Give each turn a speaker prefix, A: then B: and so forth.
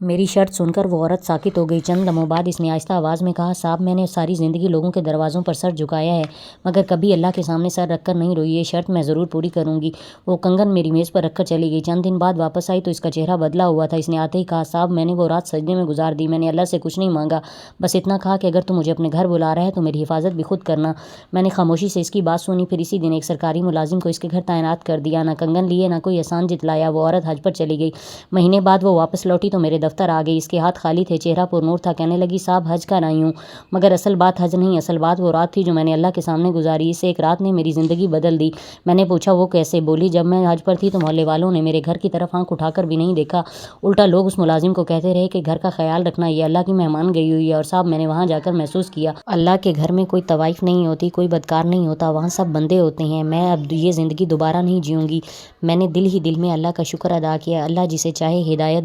A: मेरी शर्त सुनकर वो औरत साकित हो गई। चंद लम्हों बाद इसने आहिस्ता आवाज़ में कहा, साहब मैंने सारी ज़िंदगी लोगों के दरवाज़ों पर सर झुकाया है, मगर कभी अल्लाह के सामने सर रखकर नहीं रोई। ये शर्त मैं ज़रूर पूरी करूँगी। वो कंगन मेरी मेज़ पर रखकर चली गई। चंद दिन बाद वापस आई तो इसका चेहरा बदला हुआ था। इसने आते ही कहा, साहब मैंने वो रात सजदे में गुजार दी। मैंने अल्लाह से कुछ नहीं मांगा, बस इतना कहा कि अगर तू मुझे अपने घर बुला रहा है तो मेरी हिफाजत भी खुद करना। मैंने खामोशी से इसकी बात सुनी। फिर इसी दिन एक सरकारी मुलाजिम को इसके घर तैनात कर दिया। ना कंगन लिए ना कोई एहसान जितलाया। वो औरत हज पर चली गई। महीने बाद वो वापस लौटी तो मेरे दफ्तर आ गई। इसके हाथ खाली थे, चेहरा पुरनूर था। कहने लगी, साहब हज कर आई हूँ, मगर असल बात हज नहीं, असल बात वो रात थी जो मैंने अल्लाह के सामने गुजारी। इस एक रात ने मेरी ज़िंदगी बदल दी। मैंने पूछा, वो कैसे? बोली, जब मैं हज पर थी तो मोहल्ले वालों ने मेरे घर की तरफ आंख उठाकर भी नहीं देखा। उल्टा लोग उस मुलाजिम को कहते रहे कि घर का ख्याल रखना, ये अल्लाह की मेहमान गई हुई है। और साहब मैंने वहाँ जाकर महसूस किया, अल्लाह के घर में कोई तवाइफ नहीं होती, कोई बदकार नहीं होता, वहाँ सब बंदे होते हैं। मैं अब ये ज़िंदगी दोबारा नहीं जीऊँगी। मैंने दिल ही दिल में अल्लाह का शुक्र अदा किया। अल्लाह जिसे चाहे हिदायत